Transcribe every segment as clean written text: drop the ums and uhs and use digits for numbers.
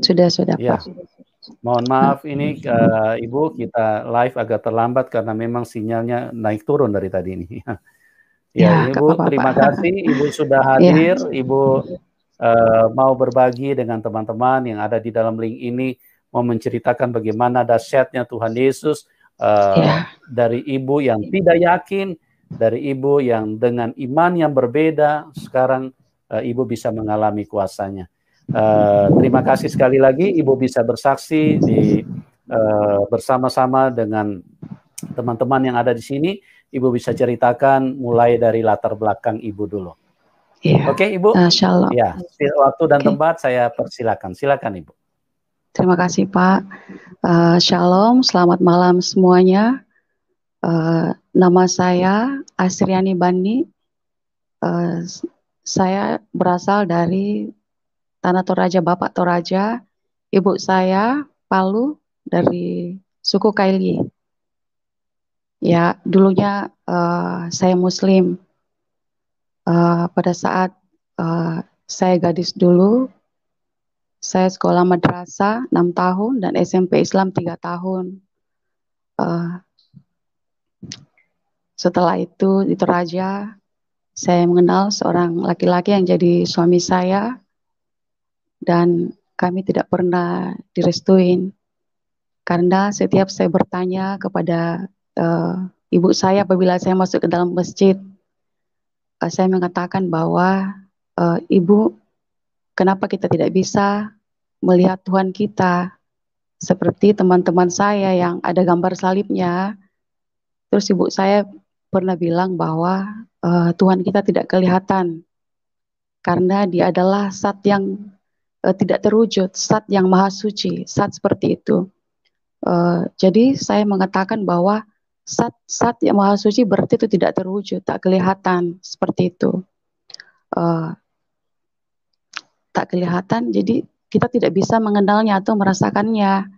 Sudah Ya, Pak. mohon maaf ini Ibu, kita live agak terlambat karena memang sinyalnya naik turun dari tadi ini. Ya, Ya, nggak Ibu, apa-apa terima Pak. kasih Ibu sudah Ya, hadir. Ibu mau berbagi dengan teman-teman yang ada di dalam link ini, mau menceritakan bagaimana dahsyatnya Tuhan Yesus ya, dari Ibu yang tidak yakin, dari Ibu yang dengan iman yang berbeda, sekarang Ibu bisa mengalami kuasanya. Terima kasih sekali lagi Ibu bisa bersaksi di bersama-sama dengan teman-teman yang ada di sini. Ibu bisa ceritakan mulai dari latar belakang Ibu dulu. ya. Oke, Ibu. Shalom. Ya, waktu dan Oke. tempat saya persilakan. Silakan, Ibu. Terima kasih Pak. Shalom, selamat malam semuanya. Nama saya Asriani Bani. Saya berasal dari Tanah Toraja, Bapak Toraja. Ibu saya Palu dari suku Kaili. Ya, dulunya saya Muslim. Pada saat saya gadis dulu, saya sekolah madrasah 6 tahun dan SMP Islam 3 tahun. Setelah itu di Toraja, saya mengenal seorang laki-laki yang jadi suami saya dan kami tidak pernah direstuin. Karena setiap saya bertanya kepada ibu saya apabila saya masuk ke dalam masjid, saya mengatakan bahwa ibu, kenapa kita tidak bisa melihat Tuhan kita seperti teman-teman saya yang ada gambar salibnya. Terus ibu saya pernah bilang bahwa Tuhan kita tidak kelihatan karena dia adalah zat yang tidak terwujud, zat yang maha suci, zat seperti itu. Jadi saya mengatakan bahwa zat yang maha suci berarti itu tidak terwujud, tak kelihatan seperti itu. Tak kelihatan, jadi kita tidak bisa mengenalnya atau merasakannya.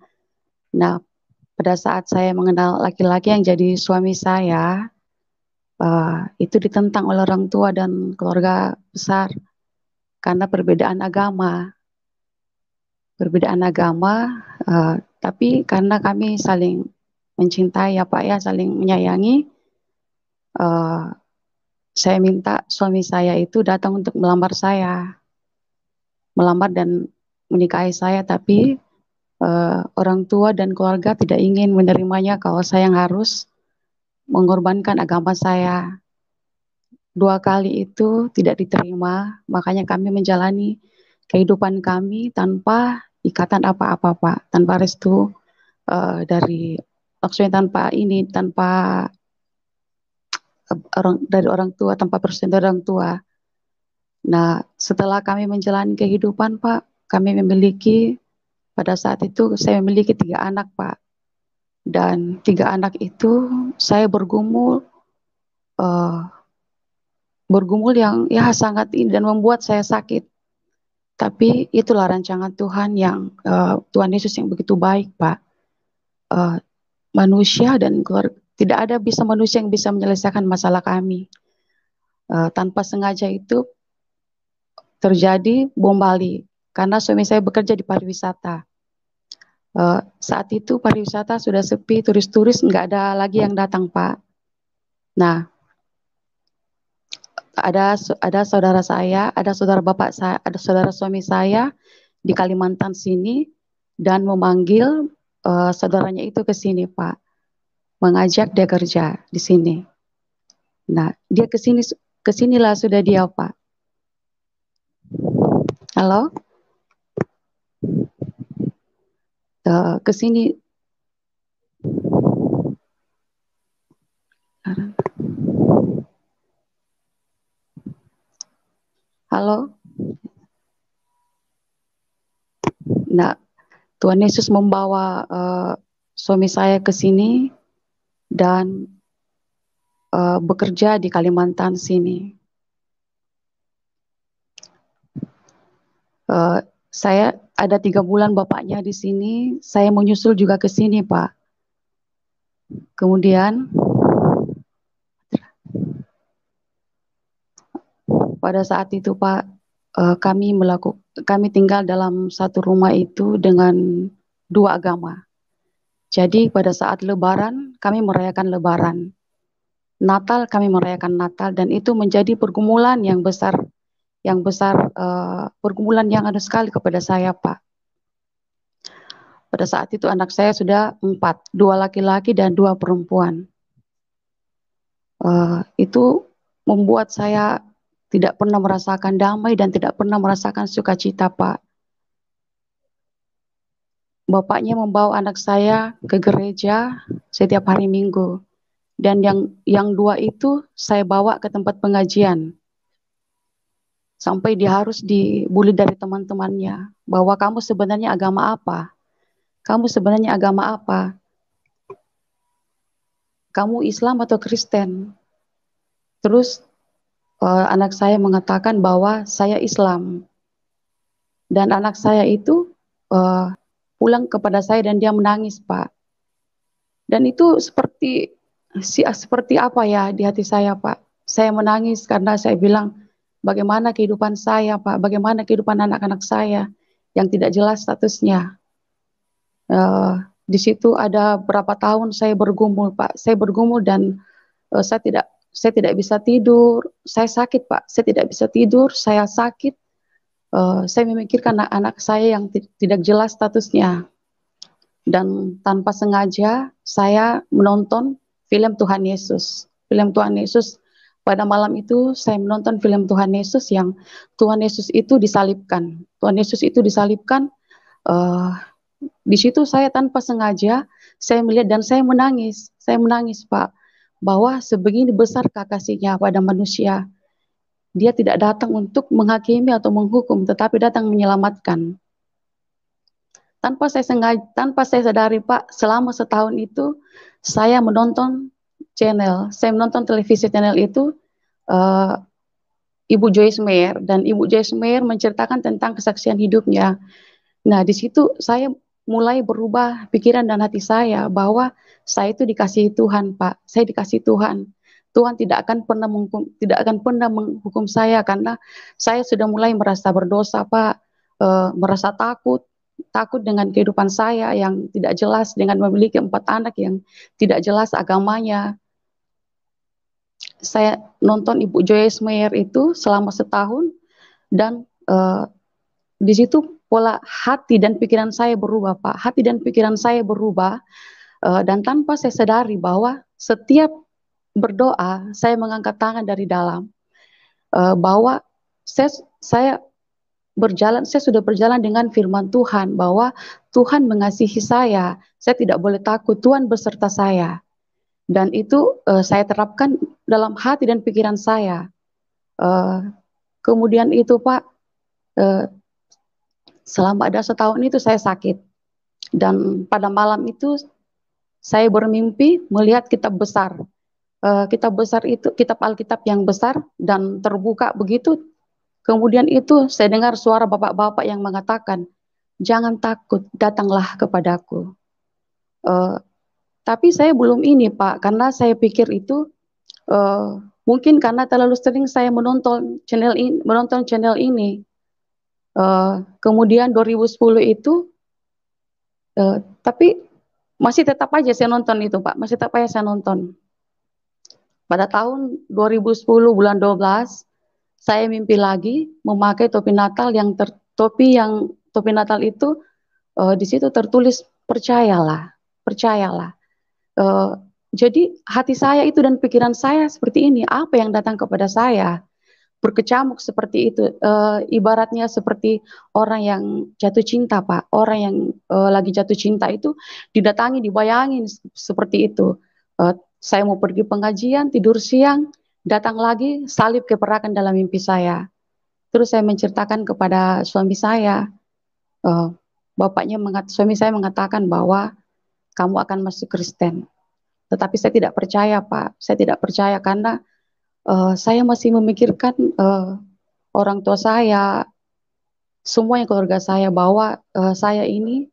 Nah, pada saat saya mengenal laki-laki yang jadi suami saya, itu ditentang oleh orang tua dan keluarga besar karena perbedaan agama. Perbedaan agama, tapi karena kami saling mencintai ya Pak ya, saling menyayangi, saya minta suami saya itu datang untuk melamar dan menikahi saya, tapi orang tua dan keluarga tidak ingin menerimanya kalau saya yang harus mengorbankan agama saya. 2 kali itu tidak diterima, makanya kami menjalani kehidupan kami tanpa ikatan apa-apa Pak, tanpa restu maksudnya tanpa dari orang tua, tanpa persetujuan dari orang tua. Nah, setelah kami menjalani kehidupan Pak, kami memiliki, pada saat itu saya memiliki 3 anak Pak. Dan 3 anak itu saya bergumul yang ya sangat ini dan membuat saya sakit. Tapi itulah rancangan Tuhan yang Tuhan Yesus yang begitu baik Pak. Manusia dan keluarga, tidak ada manusia yang bisa menyelesaikan masalah kami. Tanpa sengaja itu terjadi bom Bali karena suami saya bekerja di pariwisata. Saat itu pariwisata sudah sepi, turis-turis nggak ada lagi yang datang Pak. Nah, ada saudara saya, ada saudara bapak saya, ada saudara suami saya di Kalimantan sini dan memanggil saudaranya itu ke sini Pak, mengajak dia kerja di sini. Nah, dia kesinilah sudah dia Pak. Halo, kesini. Halo. Nah, Tuhan Yesus membawa suami saya ke sini dan bekerja di Kalimantan sini. Saya ada 3 bulan bapaknya di sini, saya menyusul juga ke sini Pak. Kemudian pada saat itu Pak, kami tinggal dalam satu rumah itu dengan dua agama. Jadi pada saat Lebaran kami merayakan Lebaran, Natal kami merayakan Natal, dan itu menjadi pergumulan yang besar, pergumulan yang ada sekali kepada saya, Pak. Pada saat itu anak saya sudah 4, 2 laki-laki dan 2 perempuan. Itu membuat saya tidak pernah merasakan damai dan tidak pernah merasakan sukacita, Pak. Bapaknya membawa anak saya ke gereja setiap hari Minggu. Dan yang 2 itu saya bawa ke tempat pengajian. Sampai dia harus dibully dari teman-temannya. Bahwa kamu sebenarnya agama apa? Kamu sebenarnya agama apa? Kamu Islam atau Kristen? Terus anak saya mengatakan bahwa saya Islam. Dan anak saya itu pulang kepada saya dan dia menangis, Pak. Dan itu seperti apa ya di hati saya, Pak. Saya menangis karena saya bilang, bagaimana kehidupan saya, Pak? Bagaimana kehidupan anak-anak saya yang tidak jelas statusnya. Di situ ada berapa tahun saya bergumul, Pak. Saya bergumul dan saya tidak bisa tidur. Saya sakit, Pak. Saya tidak bisa tidur. Saya sakit. Saya memikirkan anak saya yang tidak jelas statusnya. Dan tanpa sengaja saya menonton film Tuhan Yesus. Film Tuhan Yesus, pada malam itu saya menonton film Tuhan Yesus yang Tuhan Yesus itu disalibkan. Tuhan Yesus itu disalibkan. Di situ saya tanpa sengaja saya melihat dan saya menangis. Saya menangis, Pak, bahwa sebegini besar kasihnya pada manusia. Dia tidak datang untuk menghakimi atau menghukum, tetapi datang menyelamatkan. Tanpa saya sadari, Pak, selama setahun itu saya menonton televisi channel itu, Ibu Joyce Meyer, dan Ibu Joyce Meyer menceritakan tentang kesaksian hidupnya. Nah, di situ saya mulai berubah pikiran dan hati saya bahwa saya itu dikasihi Tuhan, Pak. Saya dikasihi Tuhan. Tuhan tidak akan pernah menghukum saya karena saya sudah mulai merasa berdosa, Pak. Merasa takut dengan kehidupan saya yang tidak jelas, dengan memiliki 4 anak yang tidak jelas agamanya. Saya nonton Ibu Joyce Meyer itu selama setahun dan di situ pola hati dan pikiran saya berubah, Pak. Hati dan pikiran saya berubah dan tanpa saya sadari bahwa setiap berdoa saya mengangkat tangan dari dalam, bahwa saya sudah berjalan dengan firman Tuhan bahwa Tuhan mengasihi saya tidak boleh takut, Tuhan beserta saya. Dan itu saya terapkan dalam hati dan pikiran saya. Kemudian itu, Pak, selama ada setahun itu saya sakit. Dan pada malam itu saya bermimpi melihat kitab besar. Kitab besar itu, kitab Alkitab yang besar dan terbuka begitu. Kemudian itu saya dengar suara bapak-bapak yang mengatakan, jangan takut, datanglah kepadaku. Tapi saya belum ini, Pak, karena saya pikir itu mungkin karena terlalu sering saya menonton channel ini. Kemudian 2010 itu, tapi masih tetap aja saya nonton itu, Pak, masih tetap aja saya nonton. Pada tahun 2010 bulan 12, saya mimpi lagi memakai topi Natal topi Natal itu di situ tertulis percayalah, percayalah. Jadi hati saya itu dan pikiran saya seperti ini, apa yang datang kepada saya berkecamuk seperti itu, ibaratnya seperti orang yang jatuh cinta, Pak. Orang yang lagi jatuh cinta itu didatangi, dibayangin seperti itu. Saya mau pergi pengajian, tidur siang, datang lagi salib keperakan dalam mimpi saya. Terus saya menceritakan kepada suami saya, suami saya mengatakan bahwa kamu akan masuk Kristen. Tetapi saya tidak percaya, Pak. Saya tidak percaya karena saya masih memikirkan orang tua saya, semuanya keluarga saya, bahwa saya ini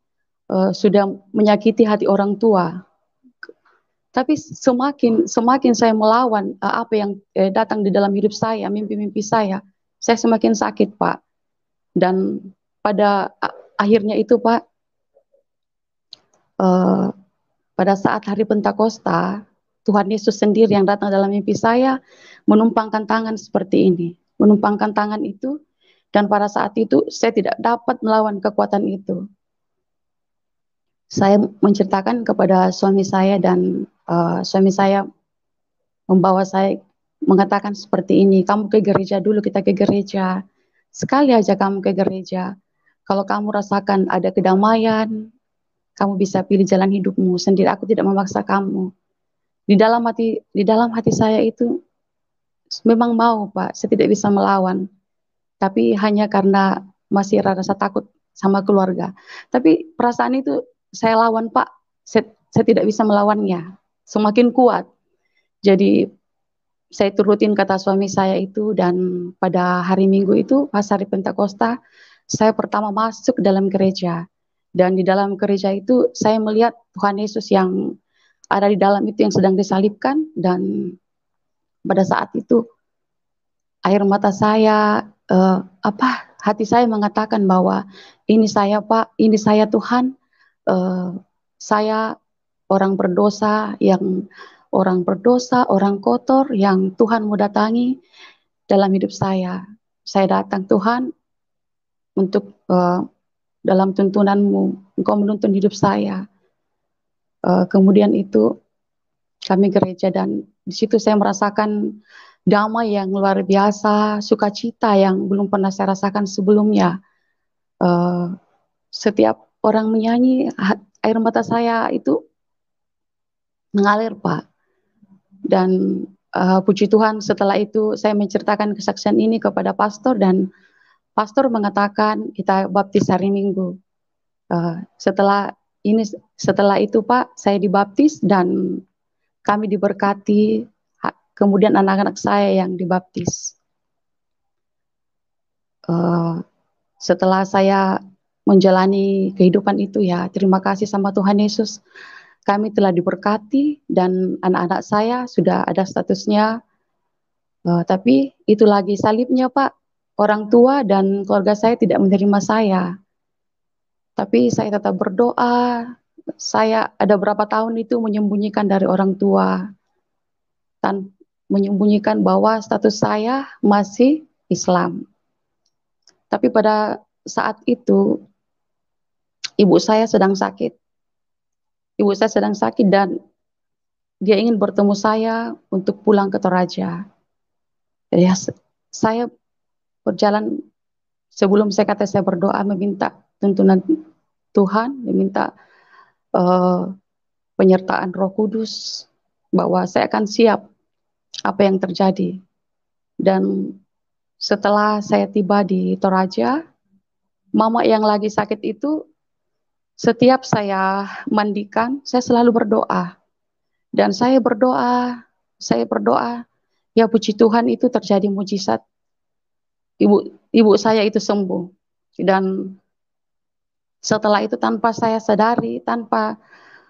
sudah menyakiti hati orang tua. Tapi semakin saya melawan apa yang datang di dalam hidup saya, mimpi-mimpi saya semakin sakit, Pak. Dan pada akhirnya itu Pak, uh, pada saat hari Pentakosta, Tuhan Yesus sendiri yang datang dalam mimpi saya menumpangkan tangan seperti ini. Menumpangkan tangan itu, dan pada saat itu saya tidak dapat melawan kekuatan itu. Saya menceritakan kepada suami saya, dan suami saya membawa saya mengatakan seperti ini, kamu ke gereja dulu, kita ke gereja. Sekali aja kamu ke gereja. Kalau kamu rasakan ada kedamaian, kamu bisa pilih jalan hidupmu sendiri. Aku tidak memaksa kamu. Di dalam hati saya itu memang mau Pak, saya tidak bisa melawan. Tapi hanya karena masih rasa takut sama keluarga. Tapi perasaan itu saya lawan Pak, saya tidak bisa melawannya. Semakin kuat. Jadi saya turutin kata suami saya itu, dan pada hari Minggu itu pas hari Pentakosta saya pertama masuk dalam gereja, dan di dalam gereja itu saya melihat Tuhan Yesus yang ada di dalam itu yang sedang disalibkan, dan pada saat itu air mata saya hati saya mengatakan bahwa ini saya Pak, ini saya Tuhan, saya orang berdosa, orang kotor yang Tuhan mau datangi dalam hidup saya. Saya datang Tuhan untuk dalam tuntunanmu, Engkau menuntun hidup saya. Kemudian itu kami gereja, dan di situ saya merasakan damai yang luar biasa, sukacita yang belum pernah saya rasakan sebelumnya. Setiap orang menyanyi, air mata saya itu mengalir Pak. Dan puji Tuhan, setelah itu saya menceritakan kesaksian ini kepada pastor, dan pastor mengatakan kita baptis hari Minggu. Setelah itu Pak, saya dibaptis dan kami diberkati. Kemudian anak-anak saya yang dibaptis. Setelah saya menjalani kehidupan itu, ya terima kasih sama Tuhan Yesus, kami telah diberkati dan anak-anak saya sudah ada statusnya. Tapi itu lagi salibnya Pak, orang tua dan keluarga saya tidak menerima saya. Tapi saya tetap berdoa. Saya ada berapa tahun itu menyembunyikan dari orang tua, dan menyembunyikan bahwa status saya masih Islam. Tapi pada saat itu ibu saya sedang sakit. Ibu saya sedang sakit dan dia ingin bertemu saya untuk pulang ke Toraja. Jadi saya berjalan, sebelum saya kata saya berdoa meminta tuntunan Tuhan, meminta penyertaan Roh Kudus bahwa saya akan siap apa yang terjadi. Dan setelah saya tiba di Toraja, mama yang lagi sakit itu, setiap saya mandikan, saya selalu berdoa. Dan saya berdoa, ya puji Tuhan itu terjadi mujizat. Ibu saya itu sembuh. Dan setelah itu tanpa saya sadari, tanpa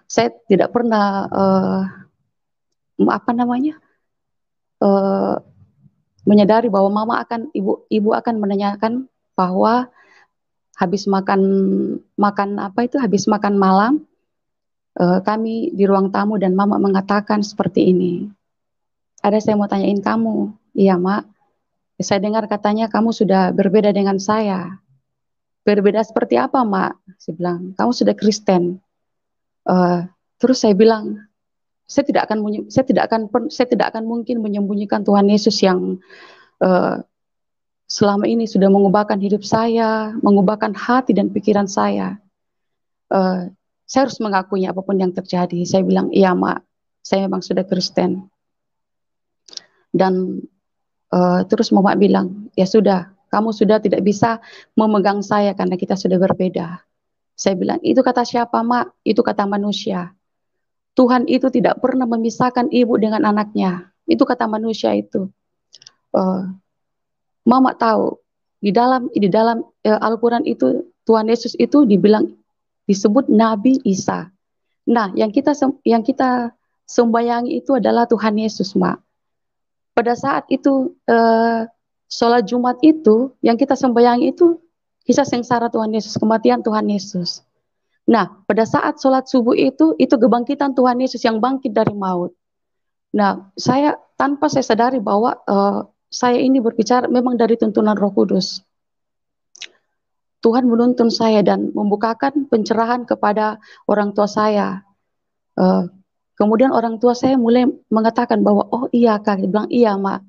saya tidak pernah menyadari bahwa ibu akan menanyakan bahwa habis makan malam, kami di ruang tamu dan mama mengatakan seperti ini. Ada saya mau tanyain kamu. Iya Mak, saya dengar katanya kamu sudah berbeda dengan saya. Berbeda seperti apa Mak? Saya bilang, kamu sudah Kristen. Terus saya bilang, saya tidak akan mungkin menyembunyikan Tuhan Yesus yang selama ini sudah mengubahkan hidup saya, mengubahkan hati dan pikiran saya. Saya harus mengakuinya apapun yang terjadi. Saya bilang, iya Mak, saya memang sudah Kristen. Dan terus Mama bilang, ya sudah, kamu sudah tidak bisa memegang saya karena kita sudah berbeda. Saya bilang, itu kata siapa Mak? Itu kata manusia. Tuhan itu tidak pernah memisahkan ibu dengan anaknya. Itu kata manusia itu. Mama tahu, di dalam Al-Quran itu, Tuhan Yesus itu disebut Nabi Isa. Nah, yang kita sembayangi itu adalah Tuhan Yesus, Mak. Pada saat itu sholat Jumat itu yang kita sembayangi itu kisah sengsara Tuhan Yesus, kematian Tuhan Yesus. Nah, pada saat sholat subuh itu kebangkitan Tuhan Yesus yang bangkit dari maut. Nah, tanpa saya sadari bahwa saya ini berbicara memang dari tuntunan Roh Kudus. Tuhan menuntun saya dan membukakan pencerahan kepada orang tua saya. Kemudian orang tua saya mulai mengatakan bahwa, oh iya Kak, dia bilang iya Mak.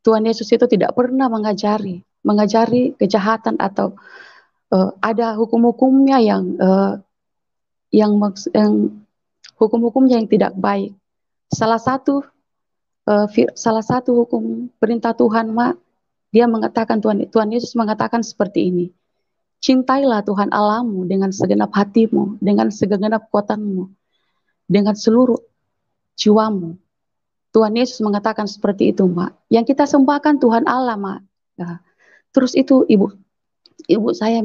Tuhan Yesus itu tidak pernah mengajari kejahatan atau ada hukum-hukumnya yang hukum-hukumnya yang tidak baik. Salah satu hukum perintah Tuhan, Mak, dia mengatakan Tuhan Yesus mengatakan seperti ini. Cintailah Tuhan Allahmu dengan segenap hatimu, dengan segenap kekuatanmu, dengan seluruh jiwamu. Tuhan Yesus mengatakan seperti itu, Mak. Yang kita sembahkan Tuhan Allah, Mak. Nah, terus itu ibu saya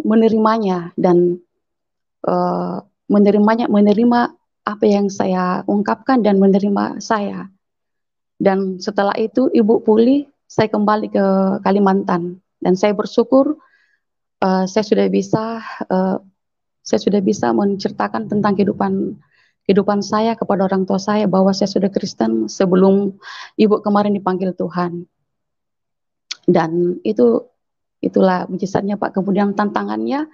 menerimanya dan menerima apa yang saya ungkapkan dan menerima saya. Dan setelah itu ibu pulih, saya kembali ke Kalimantan dan saya bersyukur saya sudah bisa menceritakan tentang kehidupan saya kepada orang tua saya bahwa saya sudah Kristen sebelum ibu kemarin dipanggil Tuhan. Dan itulah mujizatnya Pak. Kemudian tantangannya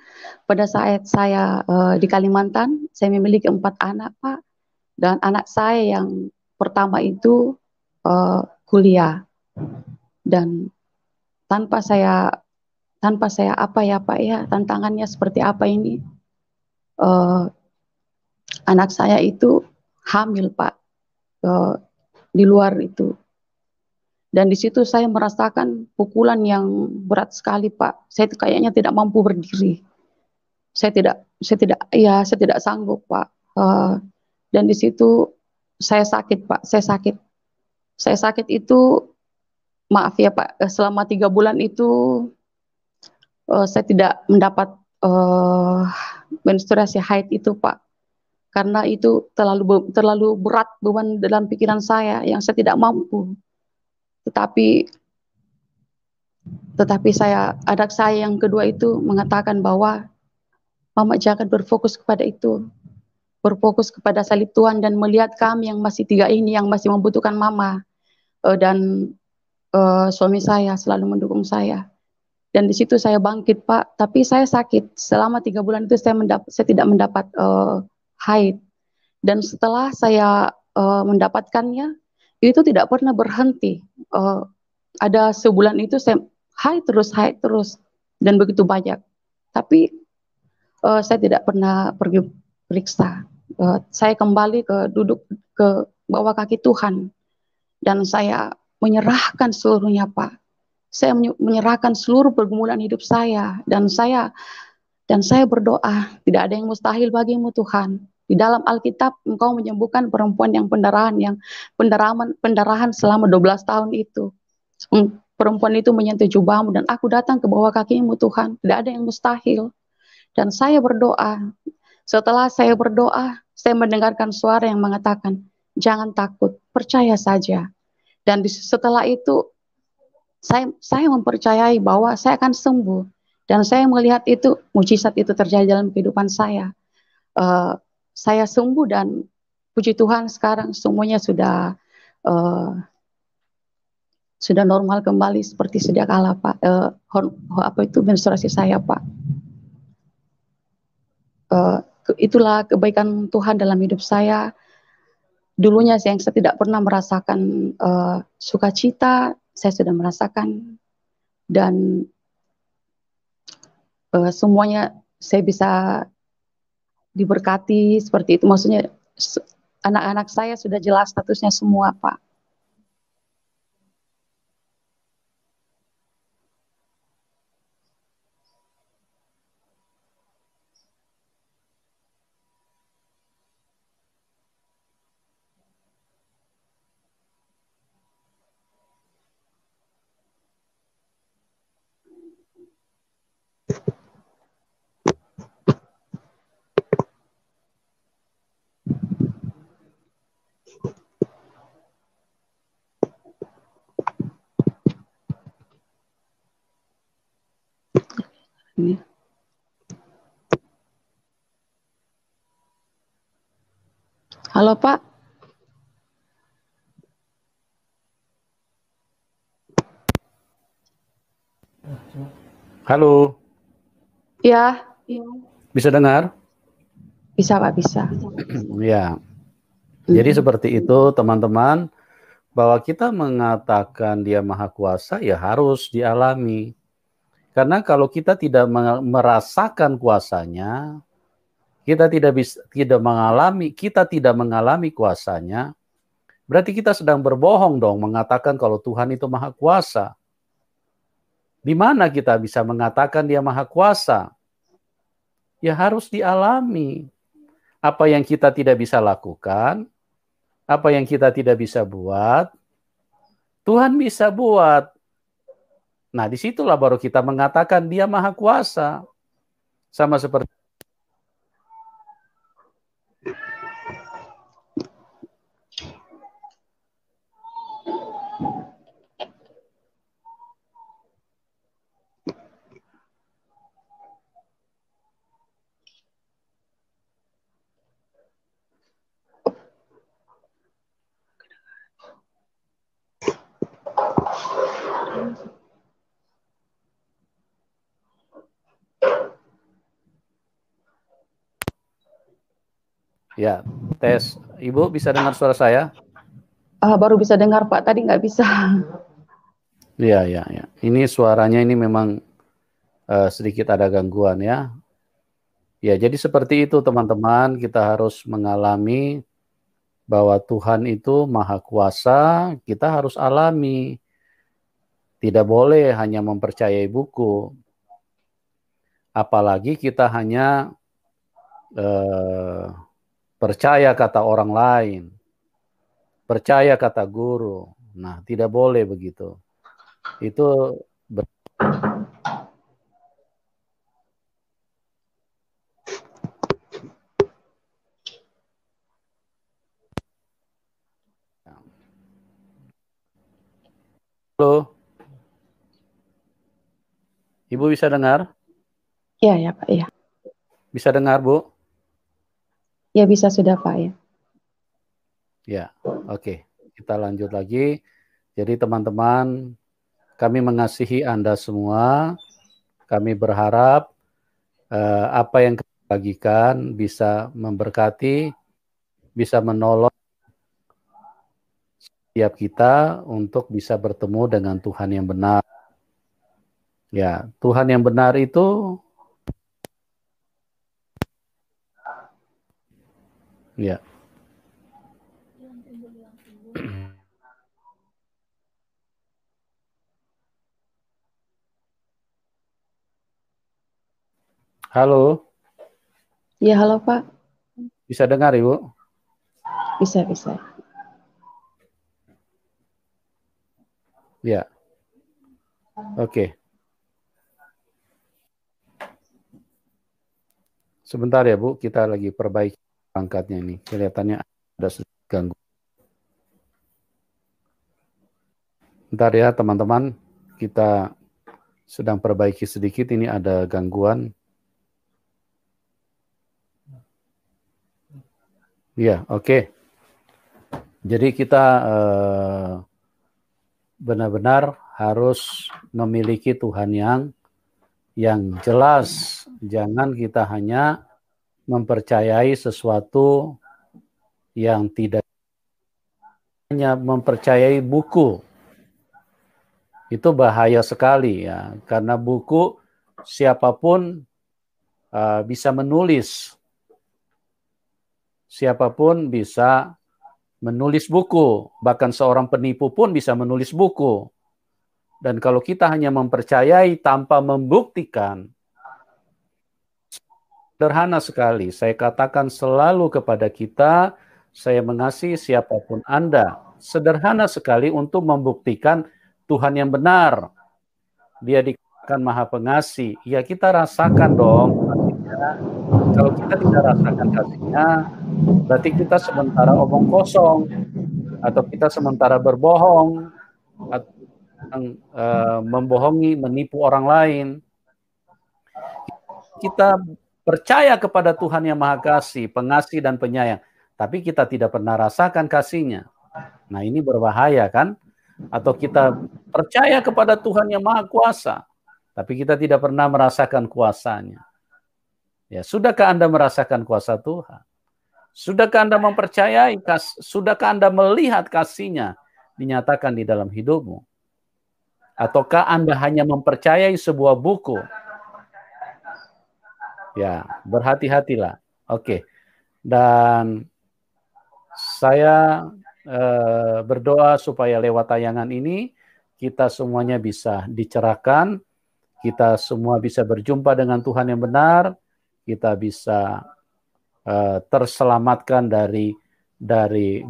pada saat saya di Kalimantan, saya memiliki 4 anak Pak. Dan anak saya yang pertama itu kuliah. Dan tanpa saya apa ya Pak ya, tantangannya seperti apa ini? Anak saya itu hamil Pak, di luar itu. Dan di situ saya merasakan pukulan yang berat sekali Pak. Saya kayaknya tidak mampu berdiri. Saya tidak sanggup Pak. Dan di situ saya sakit Pak. Saya sakit itu, maaf ya Pak, selama 3 bulan itu saya tidak mendapat menstruasi haid itu Pak. Karena itu terlalu berat beban dalam pikiran saya yang saya tidak mampu. Tetapi anak saya yang kedua itu mengatakan bahwa Mama jangan berfokus kepada itu. Berfokus kepada salib Tuhan dan melihat kami yang masih 3 ini yang masih membutuhkan Mama. Dan suami saya selalu mendukung saya. Dan di situ saya bangkit Pak, tapi saya sakit. Selama 3 bulan itu saya tidak mendapat haid. Dan setelah saya mendapatkannya, itu tidak pernah berhenti. Ada sebulan itu saya haid terus, dan begitu banyak. Tapi saya tidak pernah pergi periksa. Saya kembali duduk ke bawah kaki Tuhan, dan saya menyerahkan seluruhnya Pak. Saya menyerahkan seluruh pergumulan hidup saya, dan saya berdoa, tidak ada yang mustahil bagimu Tuhan. Di dalam Alkitab Engkau menyembuhkan perempuan yang pendarahan selama 12 tahun itu. Perempuan itu menyentuh jubahmu dan aku datang ke bawah kakimu Tuhan. Tidak ada yang mustahil. Dan saya berdoa. Setelah saya berdoa, saya mendengarkan suara yang mengatakan, jangan takut, percaya saja. Dan setelah itu saya mempercayai bahwa saya akan sembuh. Dan saya melihat itu, mujizat itu terjadi dalam kehidupan saya. Saya sembuh dan puji Tuhan sekarang semuanya sudah normal kembali seperti sedia kala Pak. Menstruasi saya Pak. Itulah kebaikan Tuhan dalam hidup saya. Dulunya saya tidak pernah merasakan sukacita, saya sudah merasakan. Dan semuanya saya bisa diberkati seperti itu. Maksudnya anak-anak saya sudah jelas statusnya semua Pak. Ini. Halo Pak. Halo. Ya. Bisa dengar? Bisa Pak, bisa. Ya. Jadi seperti itu teman-teman, bahwa kita mengatakan dia maha kuasa ya harus dialami. Karena kalau kita tidak merasakan kuasanya, kita tidak mengalami kuasanya, berarti kita sedang berbohong dong mengatakan kalau Tuhan itu maha kuasa. Di mana kita bisa mengatakan dia maha kuasa? Ya harus dialami. Apa yang kita tidak bisa lakukan, apa yang kita tidak bisa buat, Tuhan bisa buat. Nah, disitulah baru kita mengatakan dia maha kuasa. Sama seperti ya, tes. Ibu bisa dengar suara saya? Baru bisa dengar Pak, tadi nggak bisa. Iya, iya, iya. Ini suaranya ini memang sedikit ada gangguan ya. Ya, jadi seperti itu teman-teman, kita harus mengalami bahwa Tuhan itu maha kuasa, kita harus alami. Tidak boleh hanya mempercayai buku. Apalagi kita hanya percaya kata orang lain, percaya kata guru. Nah, tidak boleh begitu. Itu Halo. Ibu bisa dengar? Iya ya Pak, ya. Bisa dengar, Bu? Ya bisa sudah Pak ya. Ya, oke. Kita lanjut lagi. Jadi teman-teman, kami mengasihi Anda semua. Kami berharap apa yang kami bagikan bisa memberkati, bisa menolong setiap kita untuk bisa bertemu dengan Tuhan yang benar. Ya, Tuhan yang benar itu ya. Halo. Ya halo Pak. Bisa dengar, Ibu? Bisa, bisa. Ya. Oke. Sebentar ya, Bu. Kita lagi perbaiki perangkatnya ini. Kelihatannya ada sedikit gangguan. Bentar ya, teman-teman. Kita sedang perbaiki sedikit. Ini ada gangguan. Ya, oke. Jadi kita benar-benar harus memiliki Tuhan yang jelas. Jangan kita hanya mempercayai sesuatu yang tidak, hanya mempercayai buku. Itu bahaya sekali ya, karena buku siapapun bisa menulis. Siapapun bisa menulis buku, bahkan seorang penipu pun bisa menulis buku. Dan kalau kita hanya mempercayai tanpa membuktikan, sederhana sekali. Saya katakan selalu kepada kita, saya mengasihi siapapun Anda. Sederhana sekali untuk membuktikan Tuhan yang benar. Dia dikatakan Maha Pengasih. Ya kita rasakan dong kasihnya. Kalau kita tidak rasakan kasihnya, berarti kita sementara omong kosong. Atau kita sementara berbohong. Atau membohongi, menipu orang lain. kita percaya kepada Tuhan yang Maha Kasih, pengasih dan penyayang, tapi kita tidak pernah rasakan kasih-Nya. Nah, ini berbahaya kan? Atau kita percaya kepada Tuhan yang Maha Kuasa, tapi kita tidak pernah merasakan kuasa-Nya. Ya, sudahkah Anda merasakan kuasa Tuhan? Sudahkah Anda mempercayai, sudahkah Anda melihat kasih-Nya dinyatakan di dalam hidupmu? Ataukah Anda hanya mempercayai sebuah buku? Ya, berhati-hatilah. Oke. Dan saya berdoa supaya lewat tayangan ini kita semuanya bisa dicerahkan, kita semua bisa berjumpa dengan Tuhan yang benar, kita bisa terselamatkan dari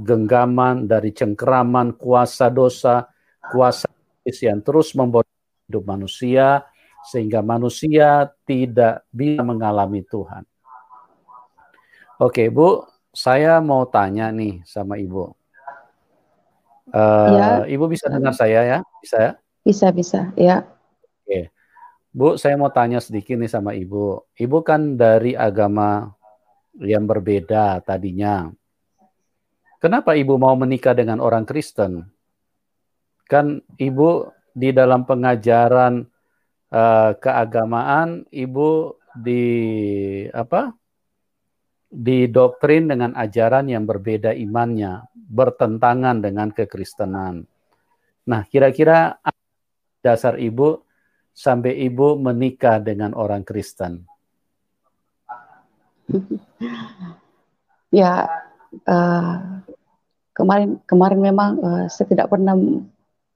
genggaman, dari cengkeraman kuasa dosa, kuasa yang terus membawa hidup manusia, sehingga manusia tidak bisa mengalami Tuhan. Oke, Bu, saya mau tanya nih sama Ibu. Ya, Ibu bisa dengar saya ya? Bisa ya? bisa, ya. Oke. Bu, saya mau tanya sedikit nih sama Ibu. Ibu kan dari agama yang berbeda tadinya. Kenapa Ibu mau menikah dengan orang Kristen? Kan Ibu di dalam pengajaran keagamaan, Ibu didoktrin dengan ajaran yang berbeda imannya, bertentangan dengan kekristenan. Nah, kira-kira dasar Ibu sampai Ibu menikah dengan orang Kristen? Ya, kemarin memang saya tidak pernah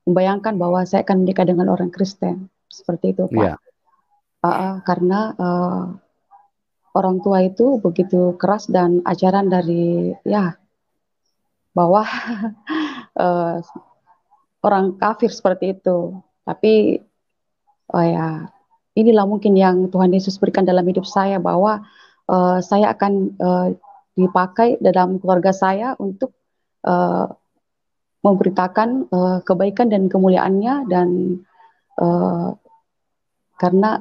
membayangkan bahwa saya akan menikah dengan orang Kristen seperti itu, Pak. Ya. Karena orang tua itu begitu keras dan ajaran dari bawah orang kafir seperti itu. Tapi inilah mungkin yang Tuhan Yesus berikan dalam hidup saya, bahwa saya akan dipakai dalam keluarga saya untuk memberitakan kebaikan dan kemuliaannya, dan karena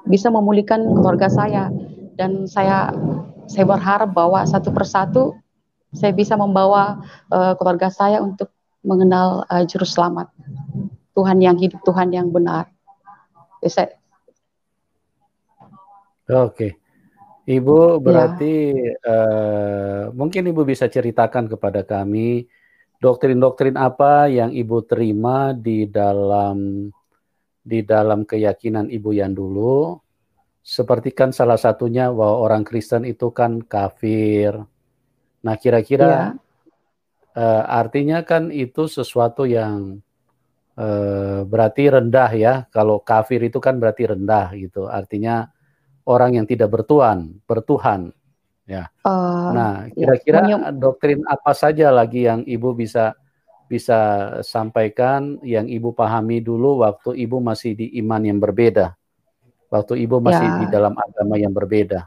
bisa memulihkan keluarga saya. Dan saya berharap bahwa satu persatu saya bisa membawa keluarga saya untuk mengenal Juru Selamat, Tuhan yang hidup, Tuhan yang benar. Oke. Ibu berarti mungkin Ibu bisa ceritakan kepada kami doktrin-doktrin apa yang Ibu terima di dalam keyakinan Ibu yang dulu. Seperti kan salah satunya bahwa orang Kristen itu kan kafir. Nah, kira-kira artinya kan itu sesuatu yang berarti rendah ya. Kalau kafir itu kan berarti rendah gitu. Artinya orang yang tidak bertuhan. Ya. Nah, kira-kira doktrin apa saja lagi yang Ibu bisa sampaikan, yang Ibu pahami dulu waktu Ibu masih di iman yang berbeda, waktu Ibu masih di dalam agama yang berbeda?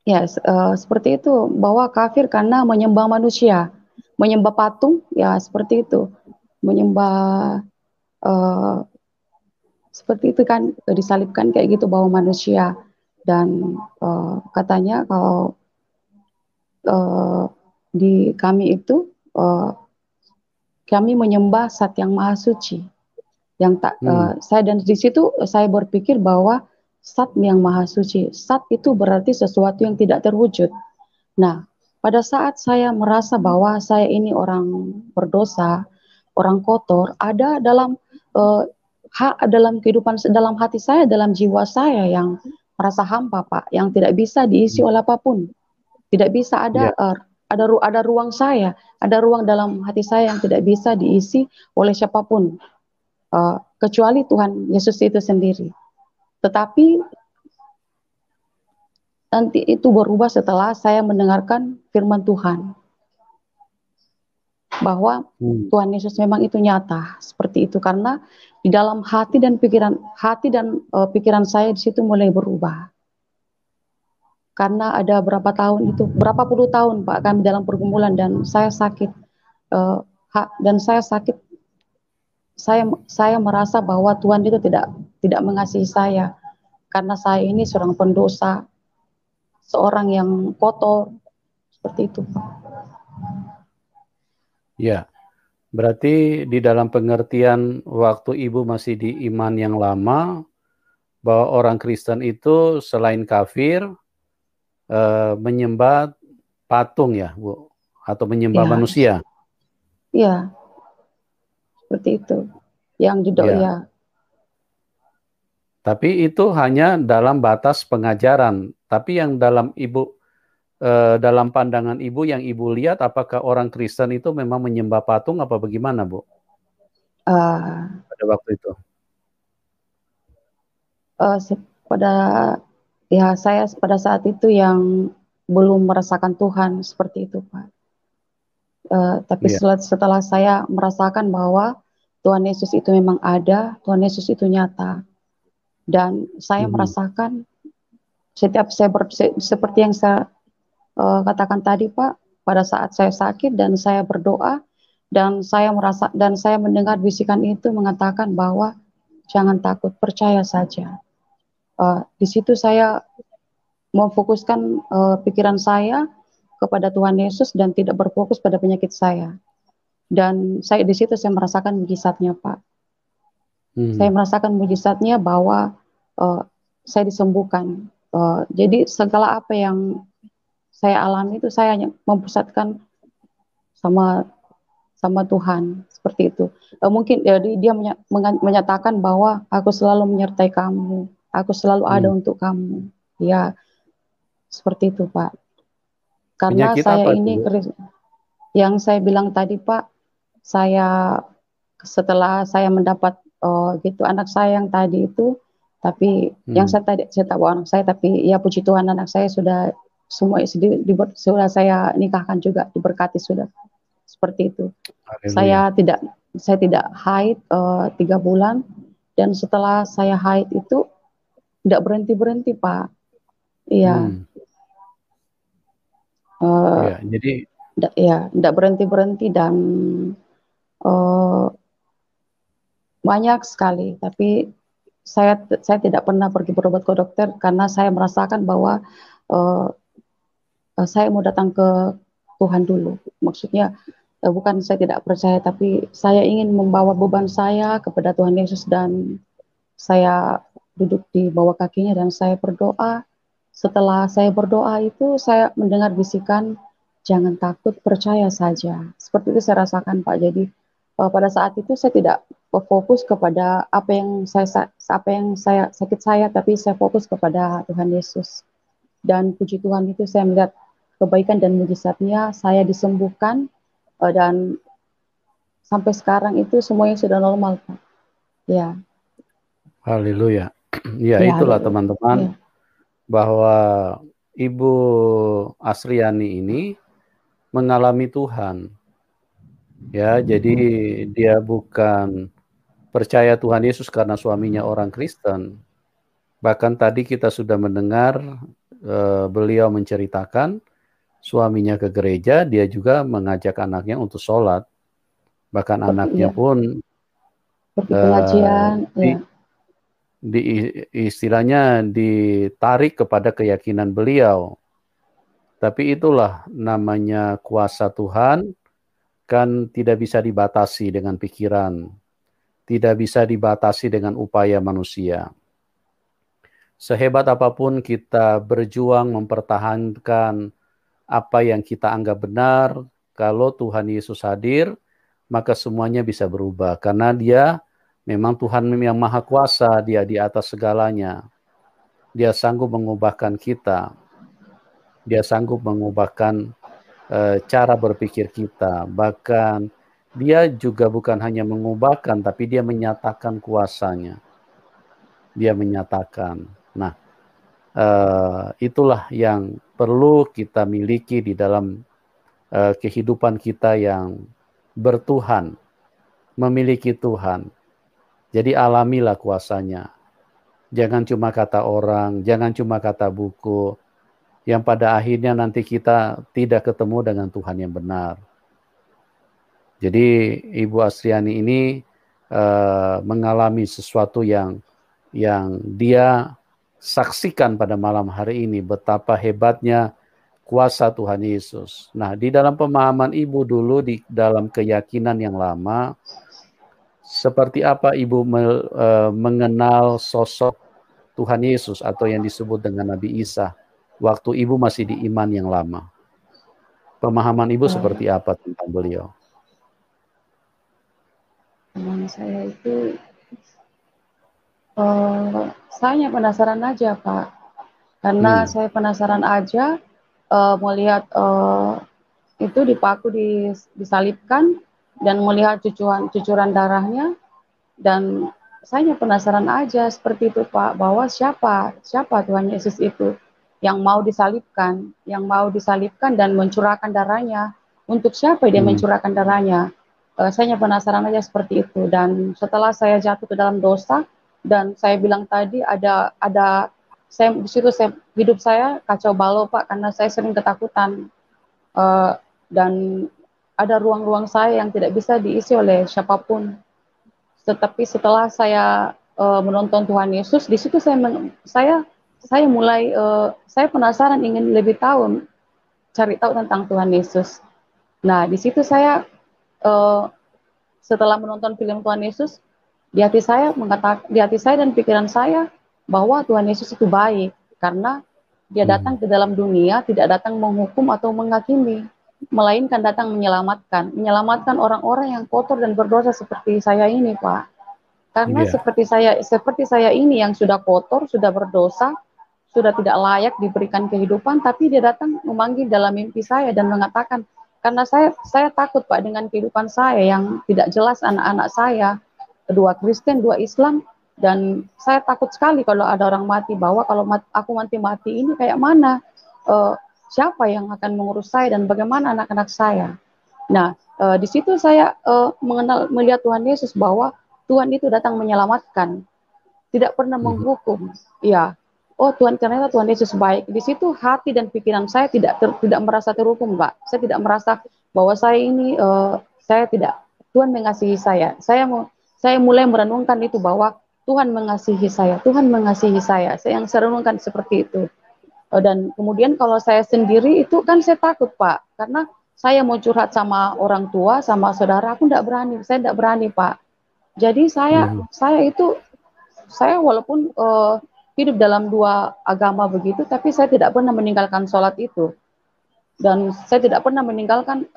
Ya, seperti itu, bahwa kafir karena menyembah manusia, menyembah patung, ya seperti itu, menyembah seperti itu kan, disalibkan kayak gitu, bahwa manusia. Dan katanya kalau di kami itu kami menyembah Zat yang Maha Suci, yang tak saya, dan di situ saya berpikir bahwa Zat yang Maha Suci, Zat itu berarti sesuatu yang tidak terwujud. Nah, pada saat saya merasa bahwa saya ini orang berdosa, orang kotor, ada dalam dalam kehidupan, dalam hati saya, dalam jiwa saya yang merasa hampa, Pak, yang tidak bisa diisi oleh apapun. Tidak bisa ada ada ruang saya, ada ruang dalam hati saya yang tidak bisa diisi oleh siapapun, kecuali Tuhan Yesus itu sendiri. Tetapi nanti itu berubah setelah saya mendengarkan firman Tuhan, bahwa Tuhan Yesus memang itu nyata seperti itu, karena di dalam hati dan pikiran saya di situ mulai berubah. Karena ada berapa tahun itu, berapa puluh tahun, Pak, kami dalam pergumulan, dan saya sakit, saya merasa bahwa Tuhan itu tidak mengasihi saya. karena saya ini seorang pendosa, seorang yang kotor, seperti itu Pak. Ya, berarti di dalam pengertian waktu Ibu masih di iman yang lama, bahwa orang Kristen itu selain kafir, menyembah patung ya, Bu, atau menyembah Ya, manusia. ya, seperti itu. Yang Ya, ya, tapi itu hanya dalam batas pengajaran. Tapi yang dalam dalam pandangan Ibu yang Ibu lihat, apakah orang Kristen itu memang menyembah patung apa bagaimana, Bu? uh, Pada waktu itu. pada ya saya pada saat itu yang belum merasakan Tuhan seperti itu Pak. Tapi Iya. setelah saya merasakan bahwa Tuhan Yesus itu memang ada, Tuhan Yesus itu nyata, dan saya merasakan setiap seperti yang saya katakan tadi Pak, pada saat saya sakit dan saya berdoa dan saya mendengar bisikan itu mengatakan bahwa jangan takut, percaya saja. Di situ saya memfokuskan pikiran saya kepada Tuhan Yesus dan tidak berfokus pada penyakit saya. Dan saya di situ saya merasakan mujizatnya, Pak. Saya merasakan mujizatnya bahwa saya disembuhkan. Jadi segala apa yang saya alami itu saya hanya mempusatkan sama sama Tuhan seperti itu. Mungkin dia menyatakan bahwa aku selalu menyertai kamu, aku selalu ada untuk kamu. Ya, seperti itu, Pak. Karena Penyakit saya apa itu, ini Bu? yang saya bilang tadi, Pak, saya setelah saya mendapat gitu anak saya yang tadi itu, tapi yang saya tak bawa anak saya, tapi ya puji Tuhan anak saya sudah semua sudah saya nikahkan juga, diberkati sudah seperti itu. Haleluya. Saya tidak haid 3 bulan, dan setelah saya haid itu tidak berhenti Pak. Iya. Ya, jadi Ya tidak berhenti dan uh, banyak sekali. Tapi saya tidak pernah pergi berobat ke dokter karena saya merasakan bahwa uh, saya mau datang ke Tuhan dulu. Maksudnya bukan saya tidak percaya, tapi saya ingin membawa beban saya kepada Tuhan Yesus, dan saya duduk di bawah kakinya dan saya berdoa. Setelah saya berdoa itu saya mendengar bisikan, jangan takut, percaya saja. Seperti itu saya rasakan Pak. Jadi pada saat itu saya tidak fokus kepada apa yang saya sakit saya, tapi saya fokus kepada Tuhan Yesus. Dan puji Tuhan itu saya melihat kebaikan dan mujizatnya, saya disembuhkan, dan sampai sekarang itu semuanya sudah normal Pak. Ya. haleluya. Ya, Ya, itulah haleluya. Ya. teman-teman, bahwa Ibu Asriani ini mengalami Tuhan. Ya, jadi dia bukan percaya Tuhan Yesus karena suaminya orang Kristen. Bahkan tadi kita sudah mendengar beliau menceritakan suaminya ke gereja, dia juga mengajak anaknya untuk sholat. Bahkan anaknya Ya, pun pergi pengajian, ya. di istilahnya ditarik kepada keyakinan beliau. Tapi itulah namanya kuasa Tuhan, kan tidak bisa dibatasi dengan pikiran, tidak bisa dibatasi dengan upaya manusia. Sehebat apapun kita berjuang mempertahankan apa yang kita anggap benar, kalau Tuhan Yesus hadir, maka semuanya bisa berubah. Karena dia memang Tuhan yang maha kuasa, dia di atas segalanya. Dia sanggup mengubahkan kita. Dia sanggup mengubahkan cara berpikir kita. Bahkan dia juga bukan hanya mengubahkan, tapi dia menyatakan kuasanya. Dia menyatakan. Nah, itulah yang perlu kita miliki di dalam kehidupan kita yang bertuhan, memiliki Tuhan. Jadi alamilah kuasanya. Jangan cuma kata orang, jangan cuma kata buku, yang pada akhirnya nanti kita tidak ketemu dengan Tuhan yang benar. Jadi Ibu Asriani ini mengalami sesuatu yang dia saksikan pada malam hari ini betapa hebatnya kuasa Tuhan Yesus. Nah, di dalam pemahaman Ibu dulu, di dalam keyakinan yang lama, seperti apa Ibu mengenal sosok Tuhan Yesus atau yang disebut dengan Nabi Isa waktu Ibu masih di iman yang lama? Pemahaman Ibu seperti apa tentang beliau? Teman saya itu, saya hanya penasaran aja Pak, karena saya penasaran aja melihat itu dipaku, disalibkan, dan melihat cucuran darahnya, dan saya hanya penasaran aja seperti itu Pak, bahwa siapa Tuhan Yesus itu yang mau disalibkan dan mencurahkan darahnya. Untuk siapa dia mencurahkan darahnya? Saya hanya penasaran aja seperti itu. Dan setelah saya jatuh ke dalam dosa, dan saya bilang tadi ada saya di situ, hidup saya kacau balau Pak, karena saya sering ketakutan, dan ada ruang-ruang saya yang tidak bisa diisi oleh siapapun. Tetapi setelah saya menonton Tuhan Yesus, di situ saya mulai saya penasaran, ingin lebih tahu, cari tahu tentang Tuhan Yesus. Nah, di situ saya setelah menonton film Tuhan Yesus, di hati saya dan pikiran saya bahwa Tuhan Yesus itu baik, karena dia datang ke dalam dunia tidak datang menghukum atau menghakimi, melainkan datang menyelamatkan orang-orang yang kotor dan berdosa seperti saya ini, Pak. Karena seperti saya ini yang sudah kotor, sudah berdosa, sudah tidak layak diberikan kehidupan, tapi dia datang memanggil dalam mimpi saya dan mengatakan, karena saya takut Pak dengan kehidupan saya yang tidak jelas, anak-anak saya, dua Kristen, dua Islam, dan saya takut sekali kalau ada orang mati, bahwa kalau aku mati ini kayak mana, siapa yang akan mengurus saya dan bagaimana anak-anak saya. Nah, di situ saya melihat Tuhan Yesus, bahwa Tuhan itu datang menyelamatkan, tidak pernah menghukum. Ya, oh ternyata Tuhan Yesus baik. Di situ hati dan pikiran saya tidak merasa terhukum, Pak. Saya tidak merasa bahwa saya ini saya tidak, Tuhan mengasihi saya. Saya mulai merenungkan itu, bahwa Tuhan mengasihi saya. Tuhan mengasihi saya. Saya yang renungkan seperti itu. Dan kemudian kalau saya sendiri itu kan saya takut Pak, karena saya mau curhat sama orang tua, sama saudara, aku tidak berani. Saya tidak berani Pak. Jadi saya walaupun hidup dalam dua agama begitu, tapi saya tidak pernah meninggalkan sholat itu. Dan saya tidak pernah meninggalkan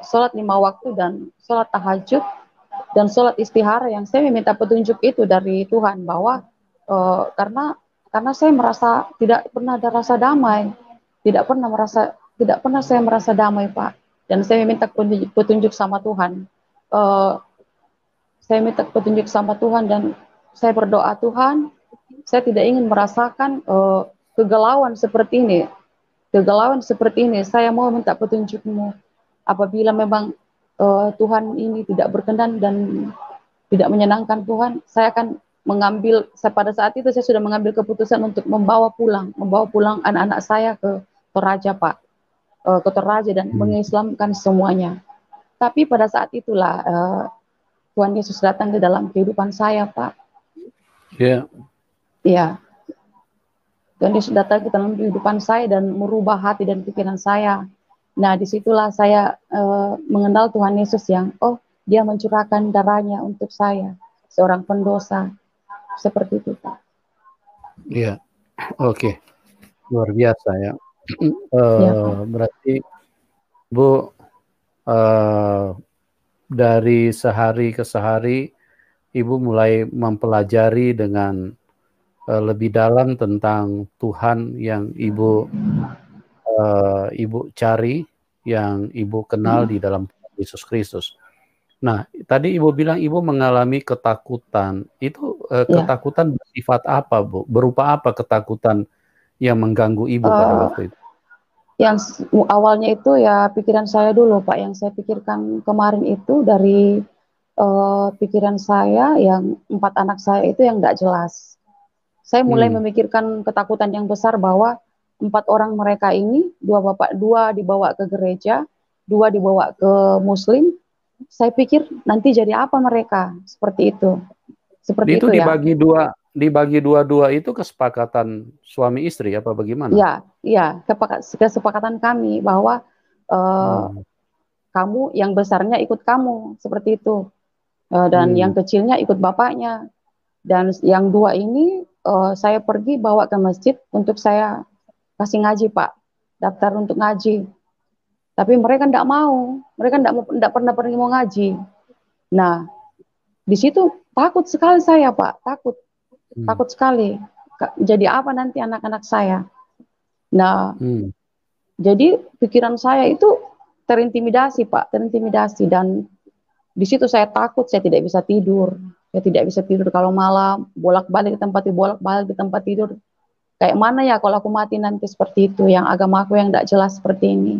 sholat 5 waktu dan sholat tahajud dan sholat istihara, yang saya meminta petunjuk itu dari Tuhan, bahwa karena saya merasa tidak pernah ada rasa damai, tidak pernah saya merasa damai Pak, dan saya meminta petunjuk sama Tuhan. Saya minta petunjuk sama Tuhan dan saya berdoa, Tuhan, saya tidak ingin merasakan kegalauan seperti ini. Saya mau minta petunjuk-Mu. Apabila memang Tuhan ini tidak berkenan dan tidak menyenangkan Tuhan, saya akan mengambil, pada saat itu saya sudah mengambil keputusan untuk membawa pulang anak-anak saya ke Toraja Pak, ke Toraja, dan mengislamkan semuanya. Tapi pada saat itulah Tuhan Yesus datang di dalam kehidupan saya, Pak. Iya. Iya. Tuhan Yesus datang ke dalam kehidupan saya dan merubah hati dan pikiran saya. Nah, disitulah saya mengenal Tuhan Yesus yang, dia mencurahkan darahnya untuk saya, seorang pendosa. Seperti itu, Pak. Iya. Oke. Luar biasa ya. Berarti Bu, dari sehari ke sehari Ibu mulai mempelajari dengan lebih dalam tentang Tuhan yang Ibu cari, yang Ibu kenal di dalam Yesus Kristus. Nah, tadi Ibu bilang Ibu mengalami ketakutan. Itu ketakutan bersifat apa, Bu? Berupa apa ketakutan yang mengganggu Ibu pada waktu itu? Yang awalnya itu ya pikiran saya dulu, Pak. Yang saya pikirkan kemarin itu dari pikiran saya, yang 4 anak saya itu yang tidak jelas. Saya mulai memikirkan ketakutan yang besar, bahwa 4 orang mereka ini, 2 dibawa ke gereja, 2 dibawa ke Muslim. Saya pikir nanti jadi apa mereka, seperti itu. Seperti itu dibagi ya. dibagi dua-dua itu kesepakatan suami istri apa bagaimana? Ya, ya, kesepakatan kami bahwa eh, Hmm. kamu yang besarnya ikut kamu seperti itu. Dan Hmm. yang kecilnya ikut bapaknya. Dan yang dua ini saya pergi bawa ke masjid untuk saya kasih ngaji Pak, daftar untuk ngaji. Tapi mereka tidak mau, mereka tidak pernah pergi mau ngaji. Nah, di situ takut sekali saya Pak, takut, Hmm. takut sekali. Jadi apa nanti anak-anak saya? Nah, Hmm. jadi pikiran saya itu terintimidasi Pak, terintimidasi, dan di situ saya takut, saya tidak bisa tidur. Saya tidak bisa tidur kalau malam, bolak-balik di tempat tidur. Kayak mana ya kalau aku mati nanti seperti itu, yang agamaku yang tidak jelas seperti ini.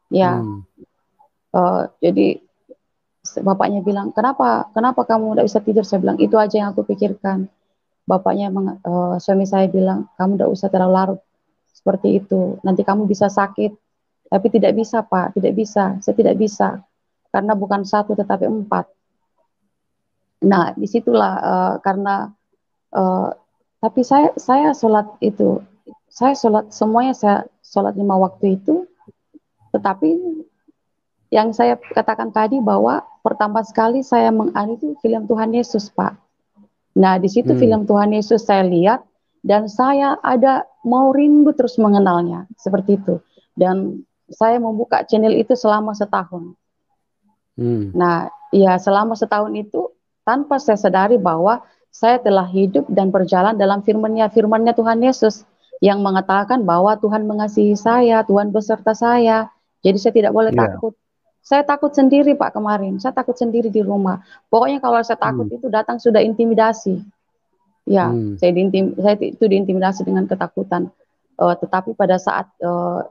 Ya, Hmm. jadi bapaknya bilang, kenapa, kenapa kamu tidak bisa tidur? Saya bilang, itu aja yang aku pikirkan. Suami saya bilang, kamu tidak usah terlalu larut seperti itu. Nanti kamu bisa sakit. Tapi tidak bisa, Pak, tidak bisa. Saya tidak bisa. Karena bukan satu, tetapi empat. Nah, disitulah karena uh, tapi saya sholat itu, saya sholat semuanya, saya sholat 5 waktu itu. Tetapi yang saya katakan tadi bahwa pertama sekali saya itu film Tuhan Yesus, Pak. Nah, di situ Hmm. film Tuhan Yesus saya lihat dan saya ada mau rindu terus mengenalnya seperti itu. Dan saya membuka channel itu selama setahun. Hmm. Nah, ya selama setahun itu tanpa saya sadari bahwa saya telah hidup dan berjalan dalam firman-Nya Tuhan Yesus yang mengatakan bahwa Tuhan mengasihi saya, Tuhan beserta saya. Jadi saya tidak boleh Ya. takut. Saya takut sendiri Pak kemarin, saya takut sendiri di rumah. Pokoknya kalau saya takut Hmm. itu datang sudah intimidasi. Ya, Hmm. saya itu diintimidasi dengan ketakutan. Tetapi pada saat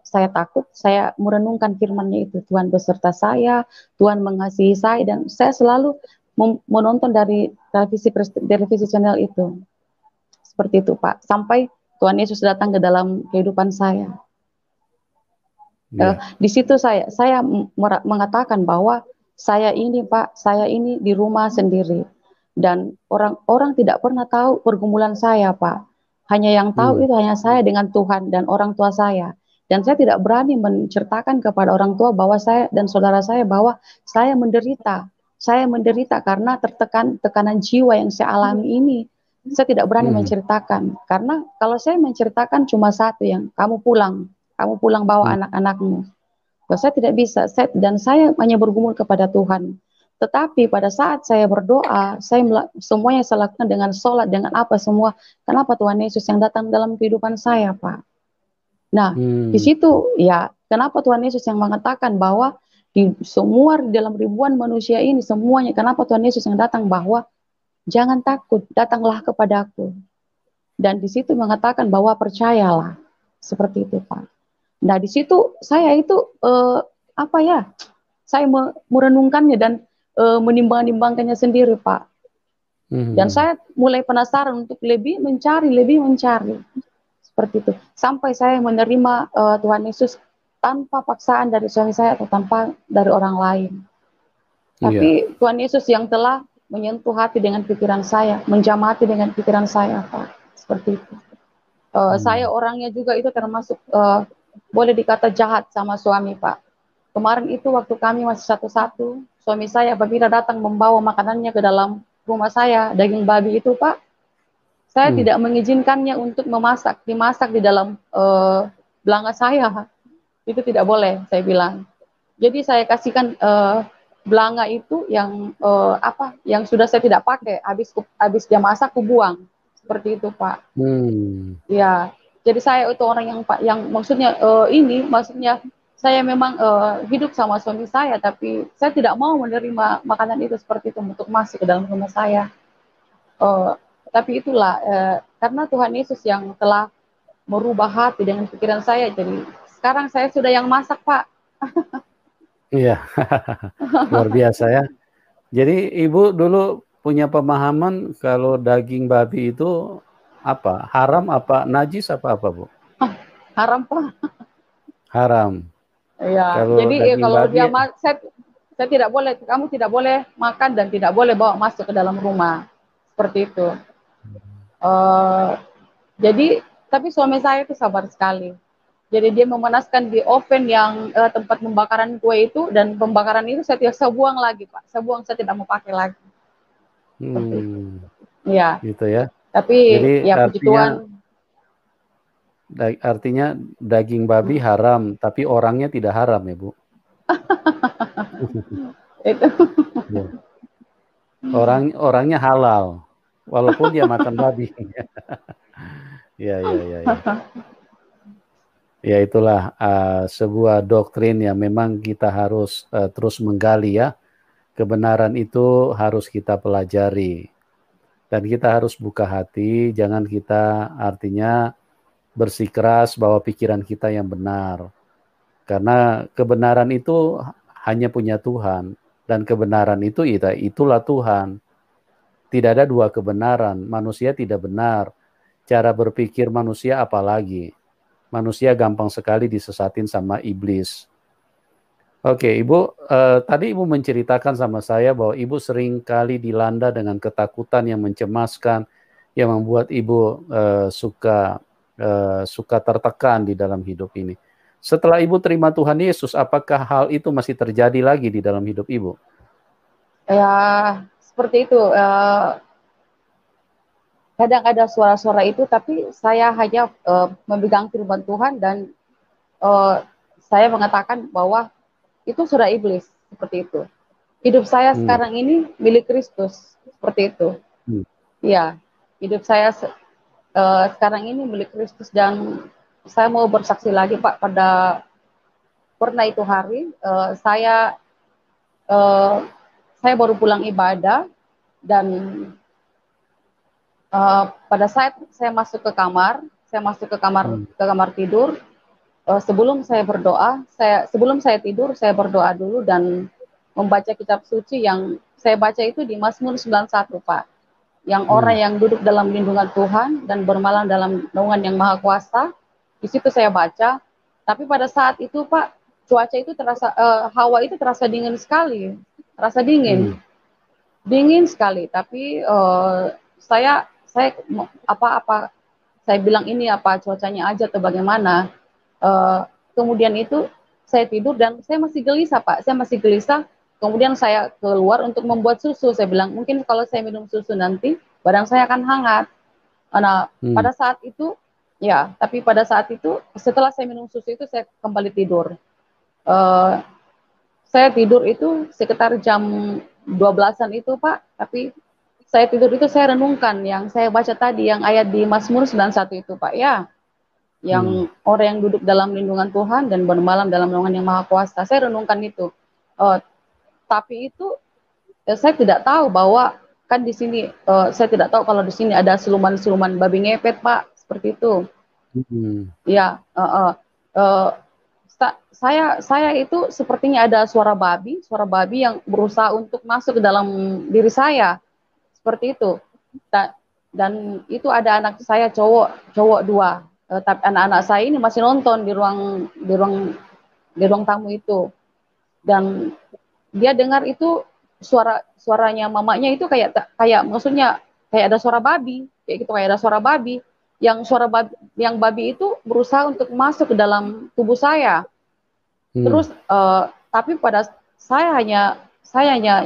saya takut, saya merenungkan firman-Nya itu. Tuhan beserta saya, Tuhan mengasihi saya, dan saya selalu menonton dari televisi channel itu. Seperti itu, Pak. Sampai Tuhan Yesus datang ke dalam kehidupan saya. Ya. Di situ saya mengatakan bahwa saya ini Pak, saya ini di rumah sendiri dan orang-orang tidak pernah tahu pergumulan saya Pak. Hanya yang tahu Hmm. itu hanya saya dengan Tuhan dan orang tua saya. Dan saya tidak berani menceritakan kepada orang tua bahwa saya dan saudara saya bahwa saya menderita. Saya menderita karena tertekan tekanan jiwa yang saya alami ini. Saya tidak berani Hmm. menceritakan karena kalau saya menceritakan cuma satu, yang kamu pulang bawa Hmm. anak-anakmu. Saya tidak bisa, dan saya hanya bergumul kepada Tuhan. Tetapi pada saat saya berdoa, semuanya saya lakukan dengan sholat, dengan apa semua. Kenapa Tuhan Yesus yang datang dalam kehidupan saya, Pak? Nah, di Hmm. situ ya, kenapa Tuhan Yesus yang mengatakan bahwa di dalam ribuan manusia ini semuanya, kenapa Tuhan Yesus yang datang bahwa jangan takut, datanglah kepadaku. Dan di situ mengatakan bahwa percayalah, seperti itu, Pak. Nah, di situ saya itu apa ya? Saya merenungkannya dan menimbang-nimbangkannya sendiri, Pak. Dan Hmm. saya mulai penasaran untuk lebih mencari seperti itu. Sampai saya menerima Tuhan Yesus tanpa paksaan dari suami saya atau tanpa dari orang lain. Iya. Tapi Tuhan Yesus yang telah menyentuh hati dengan pikiran saya, menjamah hati dengan pikiran saya, Pak. Seperti itu. Saya Hmm. orangnya juga itu termasuk boleh dikata jahat sama suami, Pak. Kemarin itu waktu kami masih satu-satu, suami saya apabila datang membawa makanannya ke dalam rumah saya, daging babi itu, Pak, saya Hmm. tidak mengizinkannya untuk dimasak di dalam belanga saya. Itu tidak boleh, saya bilang. Jadi saya kasihkan belanga itu yang yang sudah saya tidak pakai, habis dia masak, aku buang. Seperti itu, Pak. Hmm. Ya, jadi saya itu orang yang maksudnya maksudnya saya memang hidup sama suami saya, tapi saya tidak mau menerima makanan itu seperti itu untuk masuk ke dalam rumah saya. Eh, tapi itulah karena Tuhan Yesus yang telah merubah hati dengan pikiran saya, jadi sekarang saya sudah yang masak, Pak. Iya. Luar biasa ya. Jadi Ibu dulu punya pemahaman kalau daging babi itu apa? Haram apa najis apa Bu? Haram, Pak. Haram. Ya, Kalau jadi daging kalau babi, saya tidak boleh, kamu tidak boleh makan dan tidak boleh bawa masuk ke dalam rumah. Seperti itu. Jadi tapi suami saya itu sabar sekali. Jadi dia memanaskan di oven yang tempat pembakaran kue itu, dan pembakaran itu saya buang lagi Pak. Saya buang, saya tidak mau pakai lagi. Seperti itu. Ya, Gitu ya. tapi Jadi ya puji Tuhan. artinya daging babi haram, tapi orangnya tidak haram ya Bu. Itu. Ya. Orangnya halal, walaupun dia makan babi. Ya. Ya itulah sebuah doktrin yang memang kita harus terus menggali ya. Kebenaran itu harus kita pelajari. Dan kita harus buka hati, jangan kita artinya bersikeras bahwa pikiran kita yang benar. Karena kebenaran itu hanya punya Tuhan. Dan kebenaran itu itulah Tuhan. Tidak ada dua kebenaran. Manusia tidak benar. Cara berpikir manusia apalagi. Manusia gampang sekali disesatin sama iblis. Oke, Ibu, tadi Ibu menceritakan sama saya bahwa Ibu sering kali dilanda dengan ketakutan yang mencemaskan, yang membuat Ibu suka tertekan di dalam hidup ini. Setelah Ibu terima Tuhan Yesus, apakah hal itu masih terjadi lagi di dalam hidup Ibu? Ya, seperti itu. Kadang ada suara-suara itu, tapi saya hanya memegang firman Tuhan, dan saya mengatakan bahwa itu sudah iblis, seperti itu. Hidup saya sekarang ini milik Kristus, seperti itu. Iya, hidup saya sekarang ini milik Kristus, dan saya mau bersaksi lagi Pak, pada pernah itu hari saya baru pulang ibadah, dan pada saat saya masuk ke kamar, ke kamar tidur. Sebelum saya berdoa, sebelum saya tidur, saya berdoa dulu dan membaca kitab suci yang saya baca itu di Mazmur 91 Pak. Yang orang yang duduk dalam lindungan Tuhan dan bermalam dalam naungan yang maha kuasa, di situ saya baca. Tapi pada saat itu Pak, cuaca itu terasa, hawa itu terasa dingin sekali, terasa dingin, dingin sekali. Tapi saya saya bilang ini apa cuacanya aja atau bagaimana. Kemudian itu saya tidur dan saya masih gelisah Pak, saya masih gelisah. Kemudian saya keluar untuk membuat susu. Saya bilang mungkin kalau saya minum susu nanti badan saya akan hangat. Nah, pada saat itu ya, tapi pada saat itu setelah saya minum susu itu saya kembali tidur. Saya tidur itu sekitar jam 12-an itu Pak, tapi saya tidur itu saya renungkan yang saya baca tadi, yang ayat di Mazmur 91 itu Pak ya. Yang orang yang duduk dalam lindungan Tuhan dan bermalam dalam naungan yang maha kuasa. Saya renungkan itu. Tapi itu saya tidak tahu bahwa kan di sini saya tidak tahu kalau di sini ada siluman-siluman babi ngepet Pak, seperti itu. Ya, saya itu sepertinya ada suara babi yang berusaha untuk masuk ke dalam diri saya, seperti itu. Dan itu ada anak saya cowok 2. Tapi anak-anak saya ini masih nonton di ruang tamu itu, dan dia dengar itu suaranya mamanya itu kayak maksudnya kayak ada suara babi, kayak gitu, kayak ada suara babi yang babi itu berusaha untuk masuk ke dalam tubuh saya. Terus tapi pada saya hanya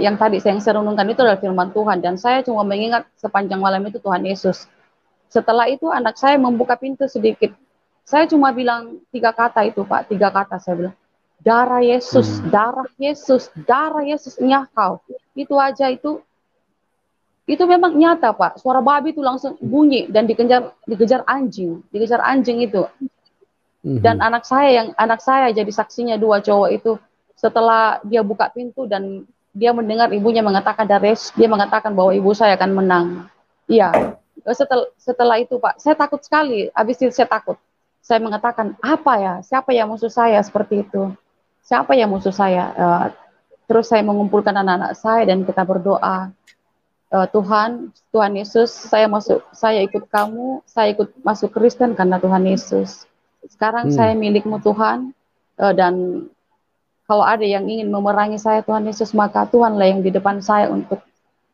yang tadi saya renungkan itu adalah firman Tuhan, dan saya cuma mengingat sepanjang malam itu Tuhan Yesus. Setelah itu anak saya membuka pintu sedikit. Saya cuma bilang 3 kata itu Pak, 3 kata saya bilang. Darah Yesus, darah Yesus, darah Yesus, nyakau. Itu aja itu memang nyata Pak. Suara babi itu langsung bunyi dan dikejar anjing itu. Dan anak saya jadi saksinya 2 cowok itu. Setelah dia buka pintu dan dia mendengar ibunya mengatakan dia mengatakan bahwa ibu saya akan menang. Iya. Setelah itu Pak, saya takut sekali. Habis itu saya takut. Saya mengatakan, apa ya? Siapa yang musuh saya seperti itu? Siapa yang musuh saya? Terus saya mengumpulkan anak-anak saya dan kita berdoa. Tuhan Yesus, saya ikut kamu, saya ikut masuk Kristen karena Tuhan Yesus. Sekarang saya milikmu Tuhan, dan kalau ada yang ingin memerangi saya Tuhan Yesus, maka Tuhanlah yang di depan saya untuk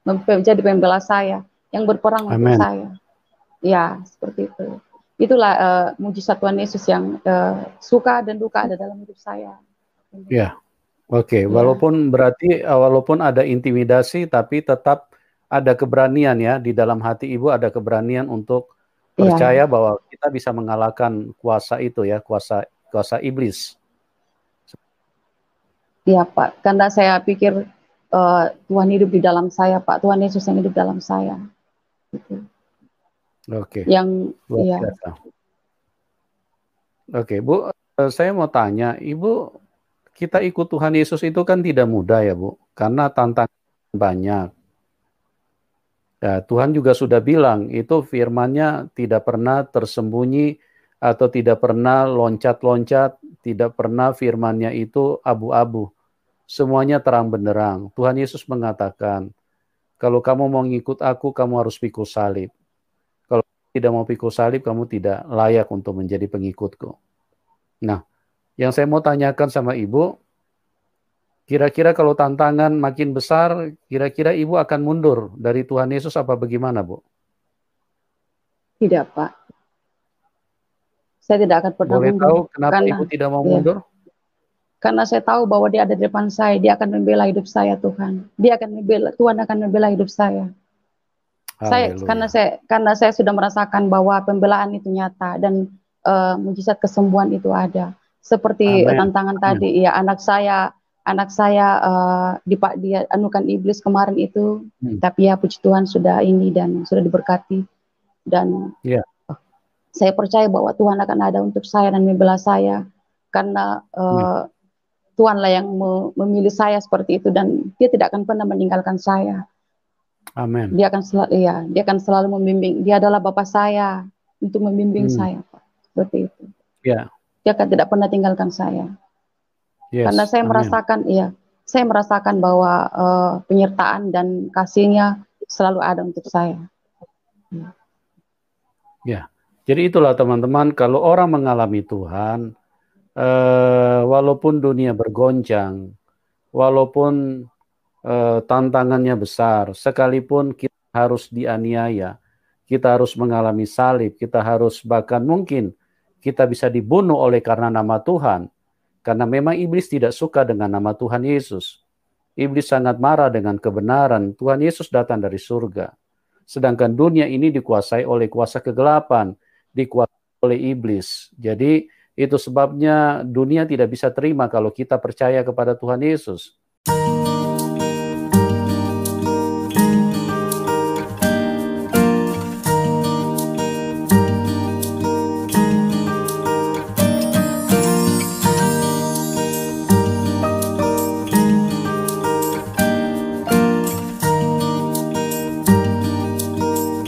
menjadi pembela saya, yang berperang untuk saya. Ya, seperti itu. Itulah mujizat Tuhan Yesus yang suka dan duka ada dalam hidup saya. Ya, oke. Ya, Walaupun ada intimidasi, tapi tetap ada keberanian ya di dalam hati Ibu, ada keberanian untuk ya, percaya bahwa kita bisa mengalahkan kuasa itu ya, kuasa kuasa iblis. ya Pak. Karena saya pikir Tuhan hidup di dalam saya, Pak. Tuhan Yesus yang hidup dalam saya. Gitu. Oke, Yang, luar ya, biasa. Oke, Bu, saya mau tanya, Ibu, kita ikut Tuhan Yesus itu kan tidak mudah ya, Bu, karena tantangan banyak. Ya, Tuhan juga sudah bilang, itu firman-Nya tidak pernah tersembunyi atau tidak pernah loncat-loncat, tidak pernah firman-Nya itu abu-abu. Semuanya terang benderang. Tuhan Yesus mengatakan, kalau kamu mau ngikut aku, kamu harus pikul salib. Kalau tidak mau pikul salib, kamu tidak layak untuk menjadi pengikutku. Nah, yang saya mau tanyakan sama Ibu, kira-kira kalau tantangan makin besar, kira-kira Ibu akan mundur dari Tuhan Yesus apa bagaimana, Bu? tidak Pak. Saya tidak akan pernah Boleh mundur. tahu kenapa Karena, Ibu tidak mau ya, mundur? karena saya tahu bahwa dia ada di depan saya. Dia akan membela hidup saya, Tuhan. Tuhan akan membela hidup saya. Haleluya. Karena saya sudah merasakan bahwa pembelaan itu nyata dan mujizat kesembuhan itu ada. Seperti Amin. tantangan Amin. tadi, ya anak saya dia anukan iblis kemarin itu, Hmm. tapi ya puji Tuhan sudah ini dan sudah diberkati dan Ya, saya percaya bahwa Tuhan akan ada untuk saya dan membela saya karena ya. Tuhanlah yang memilih saya seperti itu dan Dia tidak akan pernah meninggalkan saya. Amin. Dia akan selalu membimbing. Dia adalah Bapak saya untuk membimbing Hmm. saya, Pak. Seperti itu. Ya, Dia akan tidak pernah tinggalkan saya. Karena yes. Amin. saya merasakan bahwa penyertaan dan kasihnya selalu ada untuk saya. Ya. Jadi itulah teman-teman, kalau orang mengalami Tuhan, walaupun dunia bergoncang, walaupun tantangannya besar, sekalipun kita harus dianiaya, kita harus mengalami salib, kita harus bahkan mungkin kita bisa dibunuh oleh karena nama Tuhan. Karena memang iblis tidak suka dengan nama Tuhan Yesus. Iblis sangat marah dengan kebenaran. Tuhan Yesus datang dari surga. Sedangkan dunia ini dikuasai oleh kuasa kegelapan, dikuasai oleh iblis. Jadi itu sebabnya dunia tidak bisa terima kalau kita percaya kepada Tuhan Yesus.